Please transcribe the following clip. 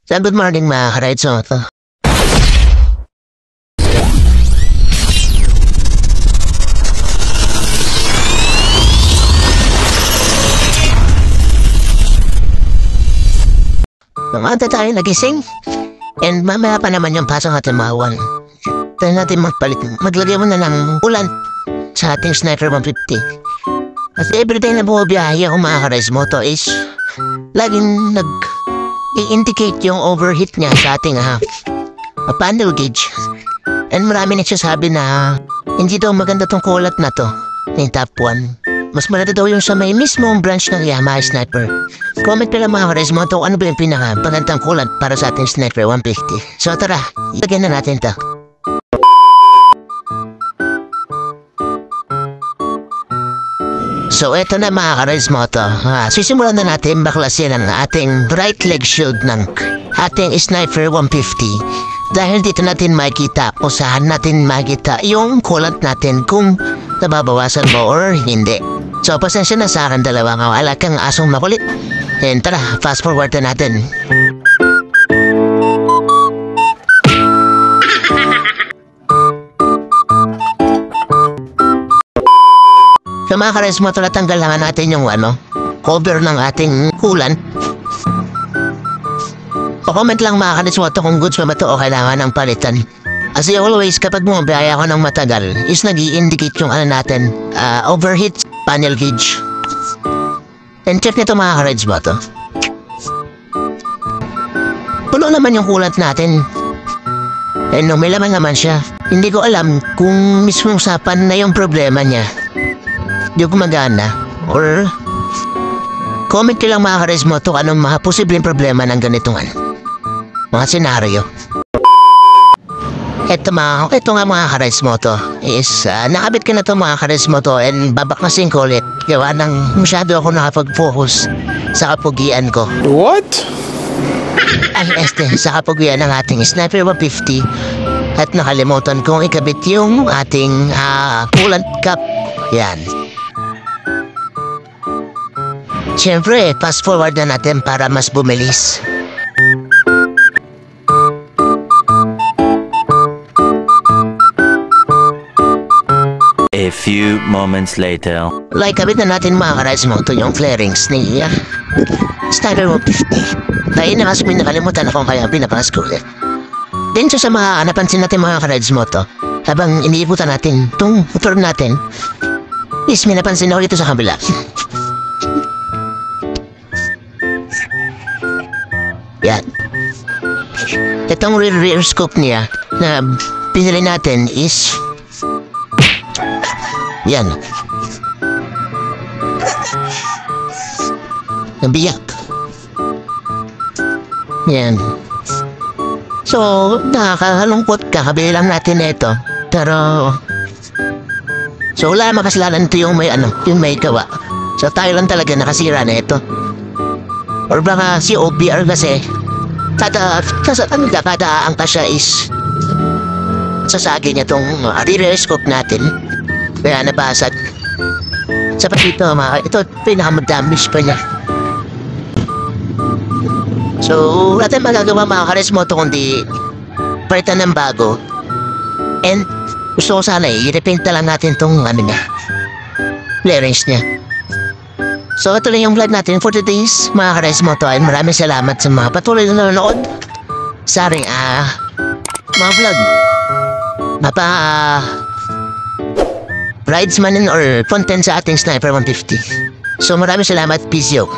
So, good morning mga ka-rides mo to. Mamanta tayo nagising. And mamaya pa naman yung pasang ating mawan. Tayo natin magpalit. Maglagay mo na ng ulan sa ating Sniper 150. Kasi everyday na bumabiyahe ako mga ka-rides mo to is laging i-indicate yung overheat niya sa ating panel gauge. And marami nagsasabi na hindi daw maganda tong kulat na to, yung top 1. Mas maganda daw yung sa may mismong branch ng Yamaha Sniper. Comment pala mga ka-rides mo to, ano ba yung pinaka-pagandang kulat para sa ating Sniper 150. So tara, ilagyan na natin to. So eto na mga ka-rides mo to. Sisimulan na natin baklasin ang ating right leg shield ng ating Sniper 150. Dahil dito natin makikita kung saan natin makikita yung kulat natin kung nababawasan mo or hindi. So pasensya na sa akin dalawa nga wala kang asong makulit. And tara, fast forward na natin. Sa mga ka-rides mo, tatanggal lang natin yung cover ng ating kulan. Pa-comment lang mga ka-rides mo kung goods pa ba ito o kailangan ng palitan. As always, kapag bumabiyaya ako ng matagal, is nag-i-indicate yung natin, overheat panel gauge. And check nito mga ka-rides mo to. Puno naman yung kulat natin. And may laman naman siya. Hindi ko alam kung mismong sapan na yung problema niya. Di ko magana. Or comment ko lang mga ka-rides mo to anong mga posibleng problema ng ganitong mga senaryo. Ito nga mga ka-rides mo to is nakabit ko na to mga ka-rides mo to and babaklasin ko ulit. Gawa nang masyado ako nakapag-focus sa kapugian ko. What? Sa kapugian ng ating Sniper 150 at nakalimutan kong ikabit yung ating coolant cap. Yan. Siyempre, fast forward na natin para mas bumilis. A few moments later. Like, kabit na natin mga ka-rides mo to yung flarings ni Sniper 150. Dahil na kasi nakalimutan akong kaya pinapas ko ulit. Then sa mga napansin natin mga ka-rides mo to, habang iniiputan natin itong motor natin, is may napansin ako dito sa kabila. Yan. Itong rear scope niya na pinili natin is yan. Nabiyak. Yan. So, nakakalungkot kakabilang natin ito. Pero so wala makasalanan ito yung may gawa. So tayo lang talaga nakasira na ito. Or baka si OBR kasi kada ang kasya is sasagi niya tong rear scope natin. Kaya nabasag. Sa patito ito pinakamadamish pa niya. So wala tayong magagawa mga ka-rides mo to kundi palitan ng bago. And gusto ko sana i-repaint na lang natin tong niya, clearance niya. So ito lang yung vlog natin for today's mga ka-rides mo to. And maraming salamat sa mga patuloy na nanonood sa ating mga vlog. Ridesman or content sa ating Sniper 150. So maraming salamat. Peace out.